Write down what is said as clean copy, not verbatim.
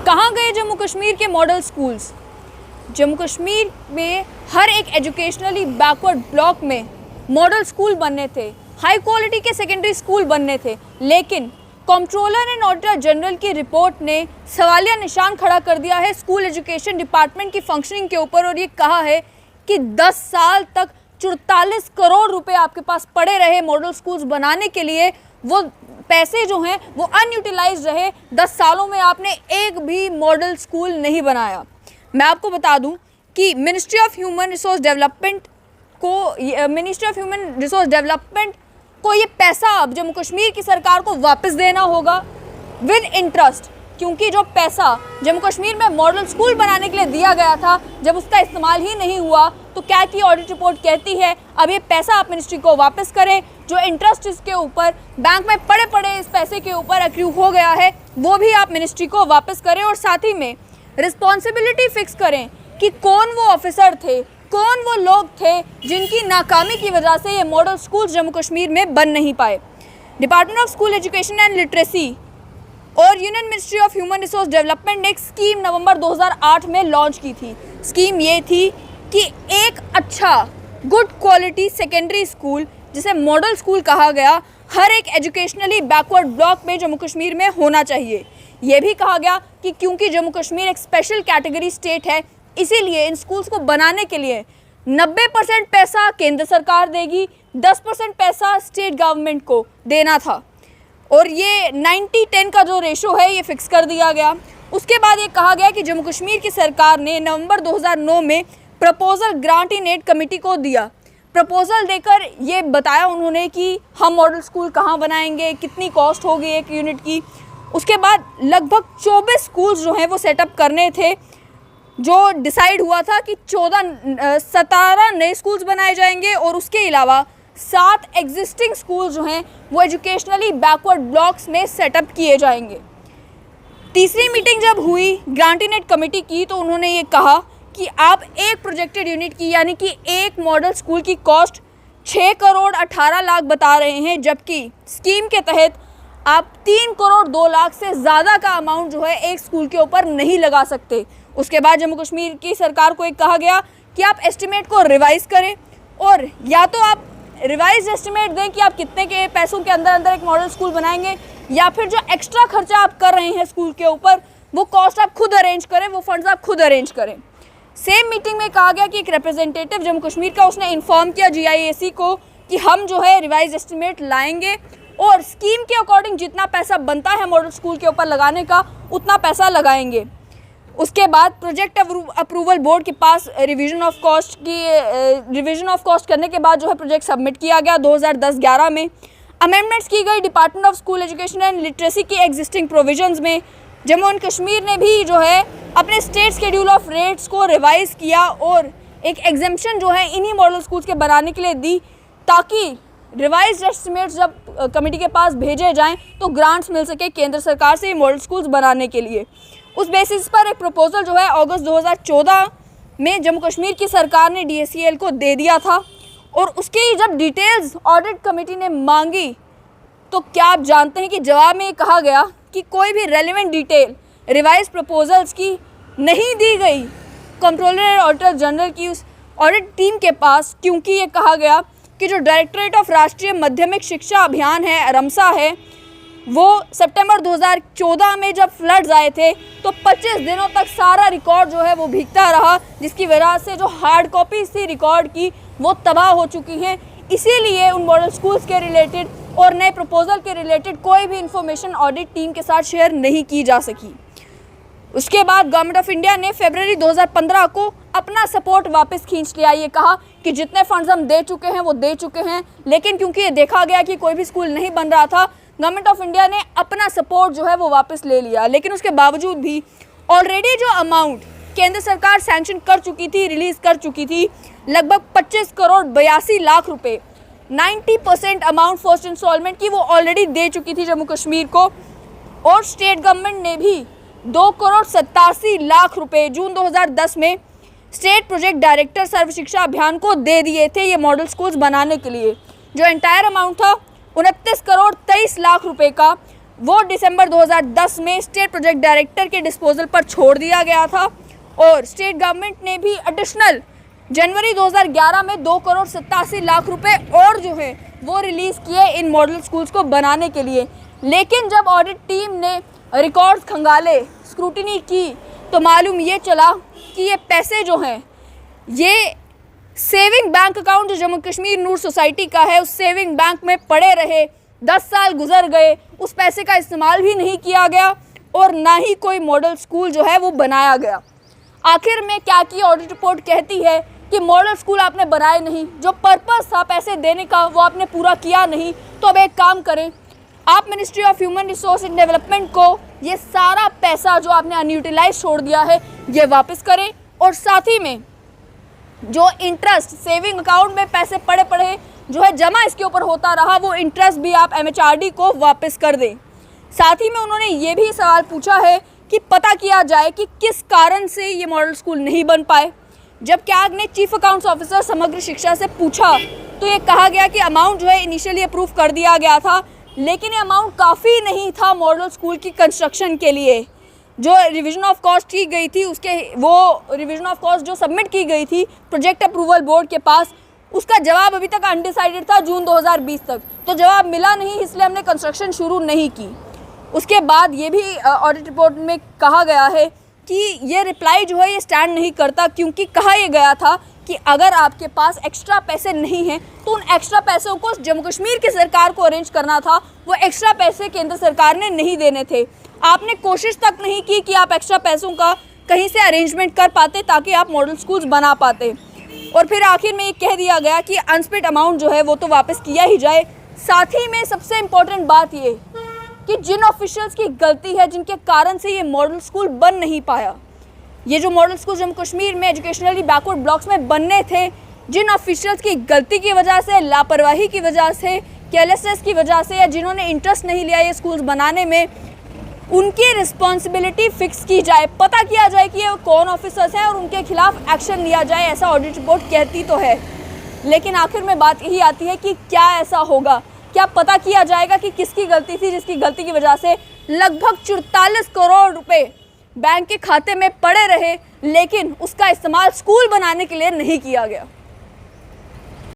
कहाँ गए जम्मू कश्मीर के मॉडल स्कूल्स? जम्मू कश्मीर में हर एक एजुकेशनली बैकवर्ड ब्लॉक में मॉडल स्कूल बनने थे, हाई क्वालिटी के सेकेंडरी स्कूल बनने थे, लेकिन कंट्रोलर एंड ऑडिटर जनरल की रिपोर्ट ने सवालिया निशान खड़ा कर दिया है स्कूल एजुकेशन डिपार्टमेंट की फंक्शनिंग के ऊपर और ये कहा है कि 10 साल तक 44 करोड़ रुपए आपके पास पड़े रहे मॉडल स्कूल्स बनाने के लिए, वो पैसे जो हैं वो अनयूटिलाइज रहे। 10 सालों में आपने एक भी मॉडल स्कूल नहीं बनाया। मैं आपको बता दूं कि ministry of human resource development को ये पैसा अब जम्मू कश्मीर की सरकार को वापस देना होगा विद इंटरेस्ट, क्योंकि जो पैसा जम्मू कश्मीर में मॉडल स्कूल बनाने के लिए दिया गया था, जब उसका इस्तेमाल ही नहीं हुआ तो क्या की ऑडिट रिपोर्ट कहती है अब ये पैसा आप मिनिस्ट्री को वापस करें। जो इंटरेस्ट इसके ऊपर बैंक में पड़े इस पैसे के ऊपर एक्रू हो गया है वो भी आप मिनिस्ट्री को वापस करें और साथ ही में रिस्पॉन्सिबिलिटी फिक्स करें कि कौन वो ऑफिसर थे, कौन वो लोग थे जिनकी नाकामी की वजह से ये मॉडल स्कूल्स जम्मू कश्मीर में बन नहीं पाए। Department of school education and literacy और union ministry of human resource development ने एक स्कीम नवंबर 2008 में लॉन्च की थी। स्कीम ये थी कि एक अच्छा गुड क्वालिटी सेकेंडरी स्कूल जिसे मॉडल स्कूल कहा गया हर एक एजुकेशनली बैकवर्ड ब्लॉक में जम्मू कश्मीर में होना चाहिए। ये भी कहा गया कि क्योंकि जम्मू कश्मीर एक स्पेशल कैटेगरी स्टेट है, इसीलिए इन स्कूल्स को बनाने के लिए 90% पैसा केंद्र सरकार देगी, 10% पैसा स्टेट गवर्नमेंट को देना था और ये 90-10 का जो रेशो है ये फिक्स कर दिया गया। उसके बाद ये कहा गया कि जम्मू कश्मीर की सरकार ने नवंबर 2009 में proposal grant in aid committee को दिया। प्रपोजल देकर ये बताया उन्होंने कि हम मॉडल स्कूल कहाँ बनाएंगे, कितनी कॉस्ट होगी एक यूनिट की। उसके बाद लगभग 24 स्कूल्स जो हैं वो सेटअप करने थे। जो डिसाइड हुआ था कि 17 नए स्कूल्स बनाए जाएंगे और उसके अलावा 7 एग्जिस्टिंग स्कूल्स जो हैं वो एजुकेशनली बैकवर्ड ब्लॉक्स में सेटअप किए जाएंगे। तीसरी मीटिंग जब हुई ग्रांट इन एड कमेटी की तो उन्होंने ये कहा कि आप एक प्रोजेक्टेड यूनिट की यानी कि एक मॉडल स्कूल की कॉस्ट 6 करोड़ 18 लाख बता रहे हैं, जबकि स्कीम के तहत आप 3 करोड़ 2 लाख से ज़्यादा का अमाउंट जो है एक स्कूल के ऊपर नहीं लगा सकते। उसके बाद जम्मू कश्मीर की सरकार को एक कहा गया कि आप एस्टिमेट को रिवाइज़ करें और या तो आप रिवाइज एस्टिमेट दें कि आप कितने के पैसों के अंदर एक मॉडल स्कूल बनाएंगे, या फिर जो एक्स्ट्रा खर्चा आप कर रहे हैं स्कूल के ऊपर वो कॉस्ट आप खुद अरेंज करें, वो फंड्स आप खुद अरेंज करें। सेम मीटिंग में कहा गया कि एक रिप्रेजेंटेटिव जम्मू कश्मीर का उसने इन्फॉर्म किया GIAC को कि हम जो है रिवाइज एस्टिमेट लाएंगे और स्कीम के अकॉर्डिंग जितना पैसा बनता है मॉडल स्कूल के ऊपर लगाने का उतना पैसा लगाएंगे। उसके बाद प्रोजेक्ट अप्रूवल बोर्ड के पास रिवीजन ऑफ कॉस्ट करने के बाद जो है प्रोजेक्ट सबमिट किया गया 2010-11 में। अमेंडमेंट्स की गई department of school education and literacy की एग्जिस्टिंग प्रोविजंस में। जम्मू एंड कश्मीर ने भी जो है अपने स्टेट शेड्यूल ऑफ रेट्स को रिवाइज़ किया और एक एग्जेम्पशन जो है इन्हीं मॉडल स्कूल्स के बनाने के लिए दी, ताकि रिवाइज एस्टिमेट्स जब कमेटी के पास भेजे जाएं तो ग्रांट्स मिल सके केंद्र सरकार से मॉडल स्कूल्स बनाने के लिए। उस बेसिस पर एक प्रपोजल जो है अगस्त 2014 में जम्मू कश्मीर की सरकार ने DSCL को दे दिया था और उसकी जब डिटेल्स ऑडिट कमेटी ने मांगी तो क्या आप जानते हैं कि जवाब में कहा गया कि कोई भी रेलेवेंट डिटेल रिवाइज प्रपोजल्स की नहीं दी गई कंट्रोलर एंड ऑडिटर जनरल की उस ऑडिट टीम के पास, क्योंकि ये कहा गया कि जो डायरेक्टरेट ऑफ राष्ट्रीय माध्यमिक शिक्षा अभियान है रमसा है, वो सितंबर 2014 में जब फ्लड्स आए थे तो 25 दिनों तक सारा रिकॉर्ड जो है वो भीगता रहा, जिसकी वजह से जो हार्ड कॉपीज थी रिकॉर्ड की वो तबाह हो चुकी हैं। इसीलिए उन मॉडल स्कूल्स के रिलेटेड और नए प्रपोजल के रिलेटेड कोई भी इंफॉर्मेशन ऑडिट टीम के साथ शेयर नहीं की जा सकी। उसके बाद गवर्नमेंट ऑफ इंडिया ने फरवरी 2015 को अपना सपोर्ट वापस खींच लिया। ये कहा कि जितने फंड्स हम दे चुके हैं वो दे चुके हैं, लेकिन क्योंकि ये देखा गया कि कोई भी स्कूल नहीं बन रहा था, गवर्नमेंट ऑफ इंडिया ने अपना सपोर्ट जो है वो वापस ले लिया। लेकिन उसके बावजूद भी ऑलरेडी जो अमाउंट केंद्र सरकार सैंक्शन कर चुकी थी, रिलीज़ कर चुकी थी, लगभग 25 करोड़ 82 लाख रुपए, 90% अमाउंट फर्स्ट इंस्टॉलमेंट की वो ऑलरेडी दे चुकी थी जम्मू कश्मीर को। और स्टेट गवर्नमेंट ने भी 2 करोड़ 87 लाख रुपए जून 2010 में स्टेट प्रोजेक्ट डायरेक्टर सर्व शिक्षा अभियान को दे दिए थे ये मॉडल स्कूल्स बनाने के लिए। जो एंटायर अमाउंट था 29 करोड़ 23 लाख रुपए का वो दिसंबर 2010 में स्टेट प्रोजेक्ट डायरेक्टर के डिस्पोजल पर छोड़ दिया गया था और स्टेट गवर्नमेंट ने भी एडिशनल जनवरी 2011 में 2,87,00,000 रुपए और जो है वो रिलीज़ किए इन मॉडल स्कूल्स को बनाने के लिए। लेकिन जब ऑडिट टीम ने रिकॉर्ड्स खंगाले, स्क्रूटिनी की, तो मालूम ये चला कि ये पैसे जो हैं ये सेविंग बैंक अकाउंट जो जम्मू कश्मीर नूर सोसाइटी का है उस सेविंग बैंक में पड़े रहे। 10 साल गुजर गए, उस पैसे का इस्तेमाल भी नहीं किया गया और ना ही कोई मॉडल स्कूल जो है वो बनाया गया। आखिर में क्या की ऑडिट रिपोर्ट कहती है कि मॉडल स्कूल आपने बनाए नहीं, जो पर्पस था पैसे देने का वो आपने पूरा किया नहीं। तो अब एक काम करें, आप ministry of human resource and development को ये सारा पैसा जो आपने अनयूटिलाइज छोड़ दिया है ये वापस करें और साथ ही में जो इंटरेस्ट सेविंग अकाउंट में पैसे पड़े जो है जमा इसके ऊपर होता रहा वो इंटरेस्ट भी आप MHRD को वापस कर दें। साथ ही में उन्होंने ये भी सवाल पूछा है कि पता किया जाए कि किस कारण से ये मॉडल स्कूल नहीं बन पाए। जब कैग ने चीफ अकाउंट्स ऑफिसर समग्र शिक्षा से पूछा तो ये कहा गया कि अमाउंट जो है इनिशियली अप्रूव कर दिया गया था, लेकिन ये अमाउंट काफ़ी नहीं था मॉडल स्कूल की कंस्ट्रक्शन के लिए। जो रिवीजन ऑफ कॉस्ट की गई थी उसके वो रिवीजन ऑफ कॉस्ट जो सबमिट की गई थी प्रोजेक्ट अप्रूवल बोर्ड के पास, उसका जवाब अभी तक अनडिसाइडेड था जून 2020 तक। तो जवाब मिला नहीं, इसलिए हमने कंस्ट्रक्शन शुरू नहीं की। उसके बाद ये भी ऑडिट रिपोर्ट में कहा गया है कि ये रिप्लाई जो है ये स्टैंड नहीं करता, क्योंकि कहा यह गया था कि अगर आपके पास एक्स्ट्रा पैसे नहीं हैं तो उन एक्स्ट्रा पैसों को जम्मू कश्मीर की सरकार को अरेंज करना था, वो एक्स्ट्रा पैसे केंद्र सरकार ने नहीं देने थे। आपने कोशिश तक नहीं की कि आप एक्स्ट्रा पैसों का कहीं से अरेंजमेंट कर पाते ताकि आप मॉडल स्कूल्स बना पाते। और फिर आखिर में ये कह दिया गया कि अनस्पेंट अमाउंट जो है वो तो वापस किया ही जाए। साथ ही में सबसे इम्पोर्टेंट बात ये कि जिन ऑफिशियल्स की गलती है जिनके कारण से ये मॉडल स्कूल बन नहीं पाया, ये जो मॉडल स्कूल जम्मू कश्मीर में एजुकेशनली बैकवर्ड ब्लॉक्स में बनने थे, जिन ऑफिशियल्स की गलती की वजह से, लापरवाही की वजह से, केयरलेसनेस की वजह से, या जिन्होंने इंटरेस्ट नहीं लिया ये स्कूल्स बनाने में, उनकी रिस्पॉन्सिबिलिटी फिक्स की जाए, पता किया जाए कि ये कौन ऑफिसर्स हैं और उनके खिलाफ एक्शन लिया जाए, ऐसा ऑडिट रिपोर्ट कहती तो है। लेकिन आखिर में बात यही आती है कि क्या ऐसा होगा, क्या पता किया जाएगा कि किसकी गलती थी जिसकी गलती की वजह से लगभग 44 करोड़ रुपए बैंक के खाते में पड़े रहे, लेकिन उसका इस्तेमाल स्कूल बनाने के लिए नहीं किया गया।